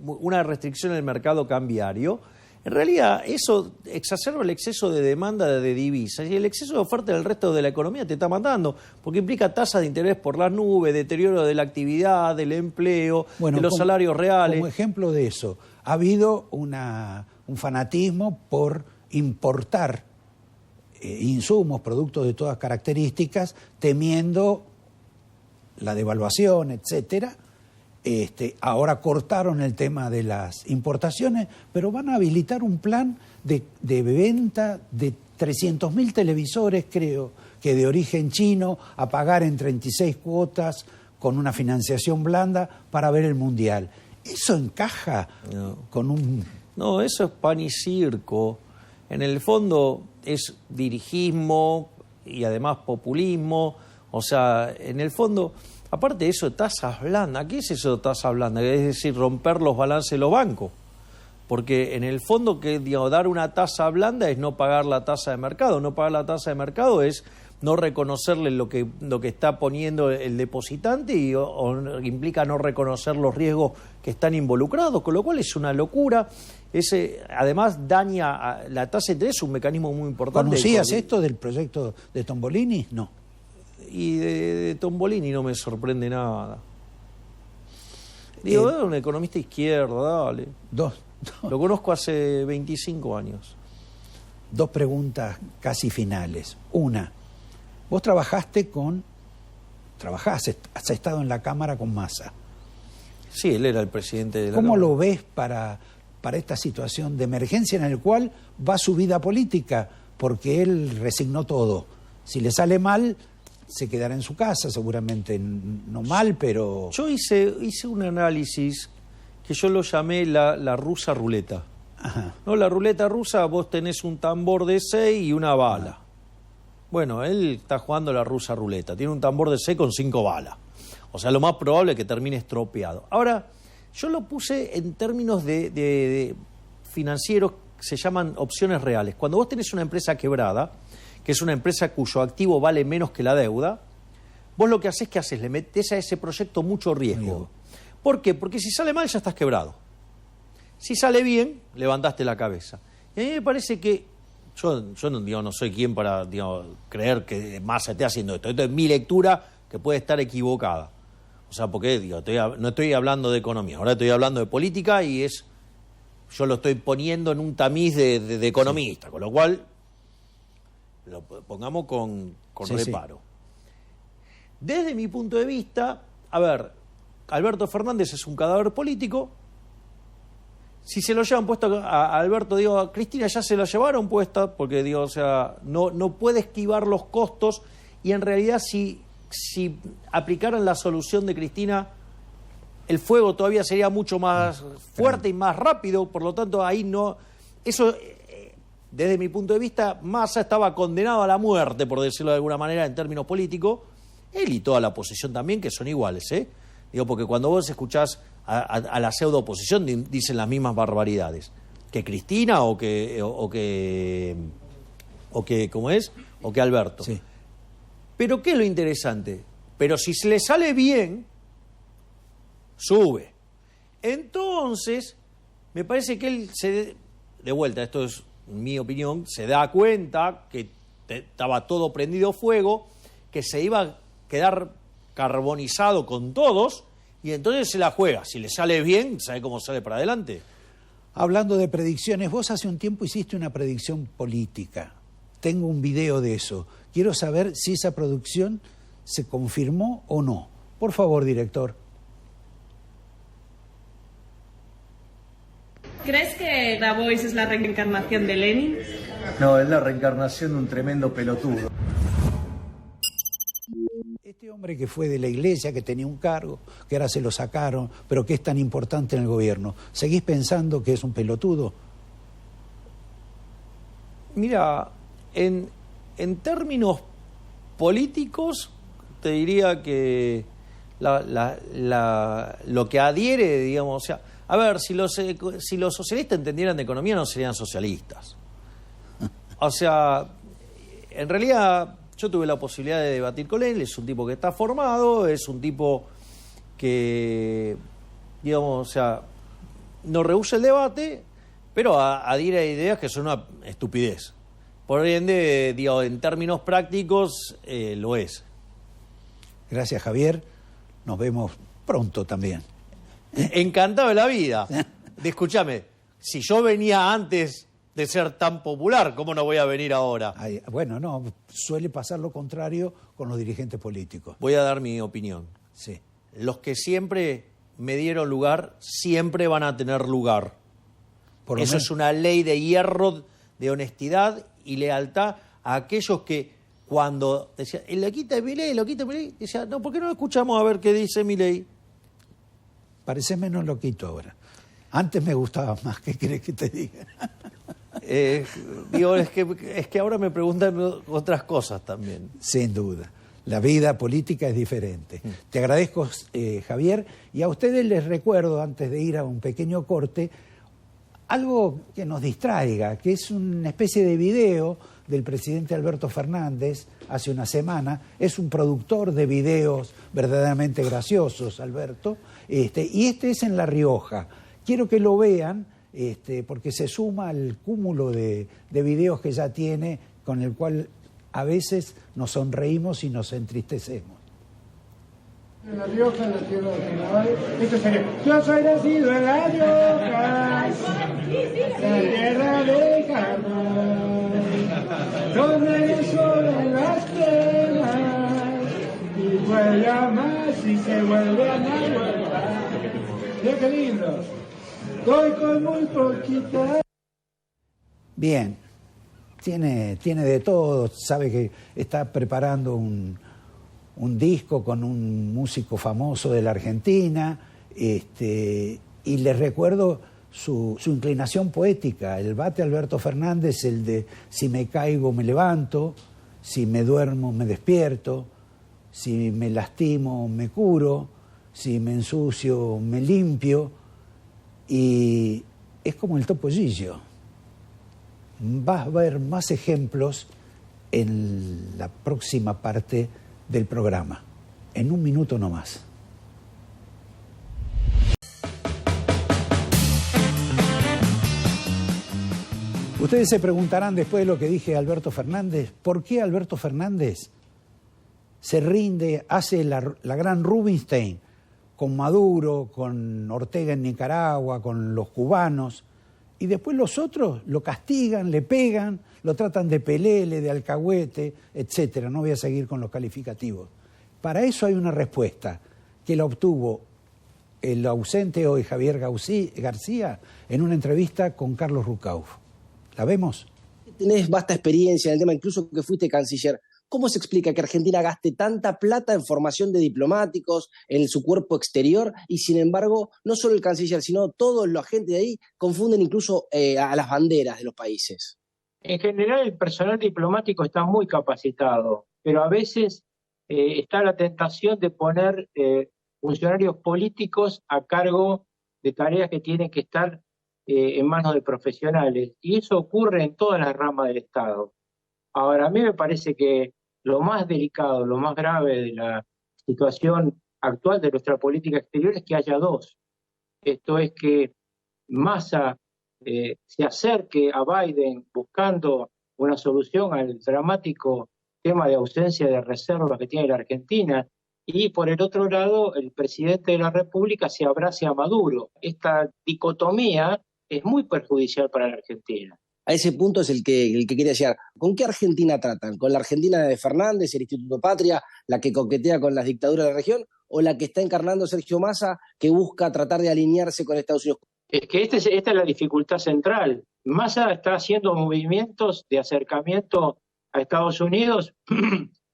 una restricción en el mercado cambiario, en realidad eso exacerba el exceso de demanda de divisas y el exceso de oferta del resto de la economía te está matando, porque implica tasas de interés por las nubes, deterioro de la actividad, del empleo, de los salarios reales. Como ejemplo de eso, ha habido un fanatismo por importar insumos, productos de todas características, temiendo la devaluación, etcétera. Ahora cortaron el tema de las importaciones, pero van a habilitar un plan de venta de 300.000 televisores, creo, que de origen chino, a pagar en 36 cuotas con una financiación blanda para ver el Mundial. ¿Eso encaja con un...? No, eso es pan y circo. En el fondo es dirigismo y además populismo. O sea, en el fondo... Aparte de eso, tasas blandas. ¿Qué es eso de tasas blandas? Es decir, romper los balances de los bancos. Porque en el fondo, dar una tasa blanda es no pagar la tasa de mercado. No pagar la tasa de mercado es no reconocerle lo que está poniendo el depositante o implica no reconocer los riesgos que están involucrados, con lo cual es una locura. Además, daña la tasa de interés, es un mecanismo muy importante. ¿Conocías esto del proyecto de Tombolini? No. Y de Tombolini no me sorprende nada. Digo, es un economista izquierda, dale. Lo conozco hace 25 años. Dos preguntas casi finales. Una, vos has estado en la Cámara con Massa. Sí, él era el presidente de la ¿Cómo Cámara. lo ves para esta situación de emergencia en la cual va su vida política? Porque él resignó todo. Si le sale mal... se quedará en su casa, seguramente no mal, pero... Yo hice un análisis que yo lo llamé la rusa ruleta. Ajá. No, la ruleta rusa, vos tenés un tambor de 6 y una bala. Bueno, él está jugando la rusa ruleta, tiene un tambor de 6 con 5 balas. O sea, lo más probable es que termine estropeado. Ahora, yo lo puse en términos de financieros, se llaman opciones reales. Cuando vos tenés una empresa quebrada, que es una empresa cuyo activo vale menos que la deuda, vos lo que haces, le metés a ese proyecto mucho riesgo. ¿Por qué? Porque si sale mal ya estás quebrado. Si sale bien, levantaste la cabeza. Y a mí me parece que, yo no soy quien para creer que Massa esté haciendo esto. Esto es mi lectura, que puede estar equivocada. O sea, porque no estoy hablando de economía, ahora estoy hablando de política y yo lo estoy poniendo en un tamiz de economista, con lo cual... lo pongamos con reparo. Desde mi punto de vista, a ver, Alberto Fernández es un cadáver político. Si se lo llevan puesto a Alberto, a Cristina ya se lo llevaron puesta, porque no puede esquivar los costos, y en realidad si aplicaran la solución de Cristina, el fuego todavía sería mucho más fuerte y más rápido, por lo tanto ahí no... Eso... Desde mi punto de vista, Massa estaba condenado a la muerte, por decirlo de alguna manera, en términos políticos. Él y toda la oposición también, que son iguales, ¿eh? Porque cuando vos escuchás a la pseudo-oposición, dicen las mismas barbaridades. Que Cristina o que Alberto. Sí. Pero ¿qué es lo interesante? Pero si se le sale bien, sube. Entonces, me parece que él de vuelta, esto es mi opinión, se da cuenta que estaba todo prendido fuego, que se iba a quedar carbonizado con todos y entonces se la juega. Si le sale bien, ¿sabe cómo sale para adelante? Hablando de predicciones, vos hace un tiempo hiciste una predicción política. Tengo un video de eso. Quiero saber si esa producción se confirmó o no. Por favor, director. ¿Crees que Grabois es la reencarnación de Lenin? No, es la reencarnación de un tremendo pelotudo. Este hombre que fue de la iglesia, que tenía un cargo, que ahora se lo sacaron, pero que es tan importante en el gobierno, ¿seguís pensando que es un pelotudo? Mira, en términos políticos, te diría que lo que adhiere, digamos, o sea, a ver, si los socialistas entendieran de economía no serían socialistas. O sea, en realidad yo tuve la posibilidad de debatir con él, es un tipo que está formado, es un tipo que, digamos, o sea, no rehúsa el debate, pero adhiere a ideas que son una estupidez. Por ende, digo, en términos prácticos, lo es. Gracias, Javier. Nos vemos pronto también. Encantado de la vida. Escúchame, si yo venía antes de ser tan popular, ¿cómo no voy a venir ahora? Ay, bueno, no, suele pasar lo contrario con los dirigentes políticos. Voy a dar mi opinión. Sí. Los que siempre me dieron lugar, siempre van a tener lugar. Eso es una ley de hierro, de honestidad y lealtad a aquellos que cuando decían, lo quita Milei, decía, no, ¿por qué no escuchamos a ver qué dice Milei? Pareces menos loquito ahora. Antes me gustaba más, ¿qué querés que te diga? Digo, es que ahora me preguntan otras cosas también. Sin duda. La vida política es diferente. Te agradezco, Javier, y a ustedes les recuerdo, antes de ir a un pequeño corte, algo que nos distraiga, que es una especie de video del presidente Alberto Fernández hace una semana. Es un productor de videos verdaderamente graciosos, Alberto, y este es en La Rioja. Quiero que lo vean, porque se suma al cúmulo de videos que ya tiene, con el cual a veces nos sonreímos y nos entristecemos. En La Rioja, en la tierra del carnaval, esto sería: yo soy nacido en La Rioja, la tierra del carnaval, donde el sol en las penas, y vuelve a más y se vuelve a más. Mira qué lindo, doy con muy poquita. Bien, tiene de todo, sabe que está preparando un disco con un músico famoso de la Argentina, y les recuerdo su inclinación poética, el bate Alberto Fernández, el de si me caigo me levanto, si me duermo me despierto, si me lastimo me curo, si me ensucio me limpio, y es como el topollillo. Vas a ver más ejemplos en la próxima parte del programa, en un minuto no más. Ustedes se preguntarán, después de lo que dije Alberto Fernández, ¿por qué Alberto Fernández se rinde, hace la gran Rubinstein con Maduro, con Ortega en Nicaragua, con los cubanos, y después los otros lo castigan, le pegan, lo tratan de pelele, de alcahuete, etcétera? No voy a seguir con los calificativos. Para eso hay una respuesta que la obtuvo el ausente hoy Javier García en una entrevista con Carlos Rucauf. ¿La vemos? Tenés vasta experiencia en el tema, incluso que fuiste canciller. ¿Cómo se explica que Argentina gaste tanta plata en formación de diplomáticos, en su cuerpo exterior, y sin embargo, no solo el canciller, sino todos los agentes de ahí confunden incluso a las banderas de los países? En general, el personal diplomático está muy capacitado, pero a veces está la tentación de poner funcionarios políticos a cargo de tareas que tienen que estar en manos de profesionales, y eso ocurre en todas las ramas del Estado. Ahora, a mí me parece que lo más delicado, lo más grave de la situación actual de nuestra política exterior es que haya dos. Esto es que Massa se acerque a Biden buscando una solución al dramático tema de ausencia de reservas que tiene la Argentina, y por el otro lado el presidente de la República se abrace a Maduro. Esta dicotomía es muy perjudicial para la Argentina. A ese punto es el que quería llegar. ¿Con qué Argentina tratan? ¿Con la Argentina de Fernández, el Instituto Patria, la que coquetea con las dictaduras de la región, o la que está encarnando Sergio Massa, que busca tratar de alinearse con Estados Unidos? Es que esta es la dificultad central. Massa está haciendo movimientos de acercamiento a Estados Unidos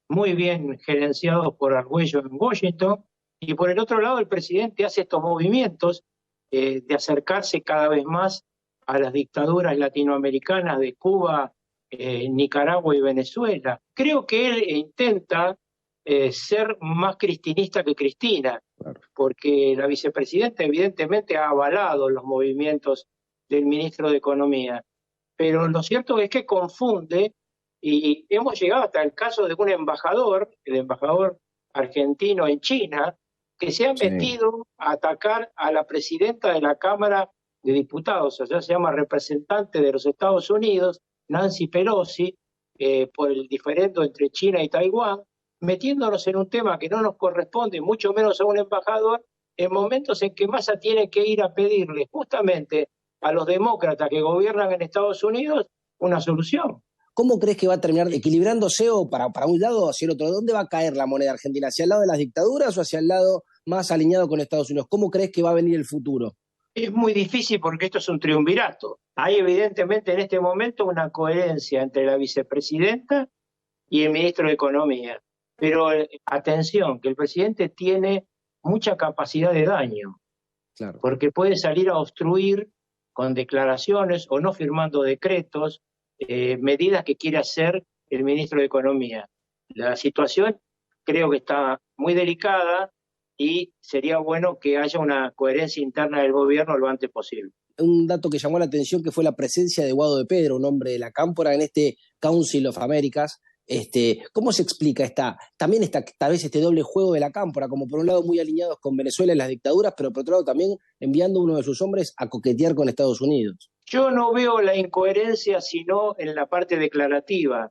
muy bien gerenciados por Argüello en Washington, y por el otro lado el presidente hace estos movimientos de acercarse cada vez más a las dictaduras latinoamericanas de Cuba, Nicaragua y Venezuela. Creo que él intenta ser más cristinista que Cristina, porque la vicepresidenta evidentemente ha avalado los movimientos del ministro de Economía, pero lo cierto es que confunde, y hemos llegado hasta el caso de un embajador, el embajador argentino en China, que se ha metido a atacar a la presidenta de la Cámara de Diputados, allá se llama representante de los Estados Unidos, Nancy Pelosi, por el diferendo entre China y Taiwán, metiéndonos en un tema que no nos corresponde, mucho menos a un embajador, en momentos en que Massa tiene que ir a pedirle justamente a los demócratas que gobiernan en Estados Unidos una solución. ¿Cómo crees que va a terminar equilibrándose o para un lado o hacia el otro? ¿Dónde va a caer la moneda argentina? ¿Hacia el lado de las dictaduras o hacia el lado más alineado con Estados Unidos? ¿Cómo crees que va a venir el futuro? Es muy difícil porque esto es un triunvirato. Hay evidentemente en este momento una coherencia entre la vicepresidenta y el ministro de Economía. Pero atención, que el presidente tiene mucha capacidad de daño, claro, porque puede salir a obstruir con declaraciones o no firmando decretos, medidas que quiere hacer el ministro de Economía. La situación creo que está muy delicada y sería bueno que haya una coherencia interna del gobierno lo antes posible. Un dato que llamó la atención que fue la presencia de Guado de Pedro, un hombre de la Cámpora, en este Council of Americas. ¿Cómo se explica también tal vez este doble juego de la Cámpora, como por un lado muy alineados con Venezuela en las dictaduras, pero por otro lado también enviando uno de sus hombres a coquetear con Estados Unidos? Yo no veo la incoherencia sino en la parte declarativa,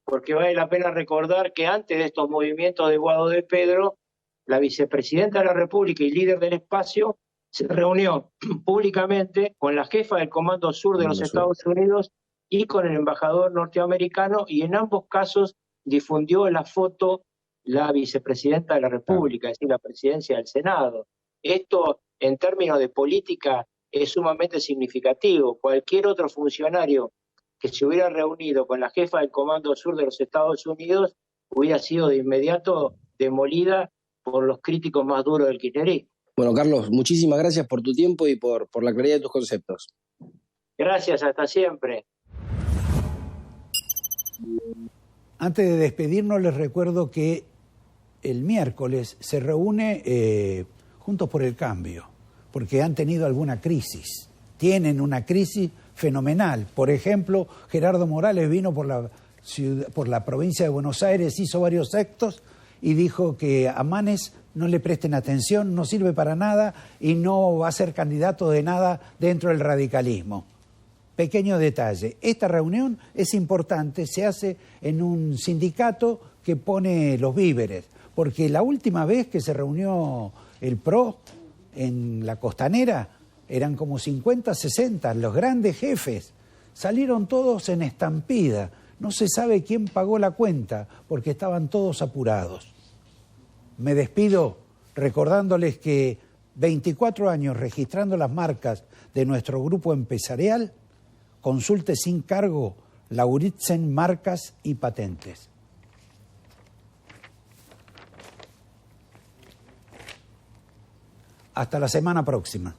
porque vale la pena recordar que antes de estos movimientos de Guado de Pedro, la vicepresidenta de la República y líder del espacio se reunió públicamente con la jefa del Comando Sur de los Estados Unidos y con el embajador norteamericano, y en ambos casos difundió la foto la vicepresidenta de la República, es decir, la presidencia del Senado. Esto, en términos de política, es sumamente significativo. Cualquier otro funcionario que se hubiera reunido con la jefa del Comando Sur de los Estados Unidos hubiera sido de inmediato demolida por los críticos más duros del kirchnerismo. Bueno, Carlos, muchísimas gracias por tu tiempo y por la claridad de tus conceptos. Gracias, hasta siempre. Antes de despedirnos, les recuerdo que el miércoles se reúne Juntos por el Cambio, porque han tenido alguna crisis. Tienen una crisis fenomenal. Por ejemplo, Gerardo Morales vino por la provincia de Buenos Aires, hizo varios actos y dijo que a Manes no le presten atención, no sirve para nada y no va a ser candidato de nada dentro del radicalismo. Pequeño detalle, esta reunión es importante, se hace en un sindicato que pone los víveres, porque la última vez que se reunió el PRO en la Costanera eran como 50, 60, los grandes jefes, salieron todos en estampida, no se sabe quién pagó la cuenta porque estaban todos apurados. Me despido recordándoles que 24 años registrando las marcas de nuestro grupo empresarial. Consulte sin cargo Lauritzen Marcas y Patentes. Hasta la semana próxima.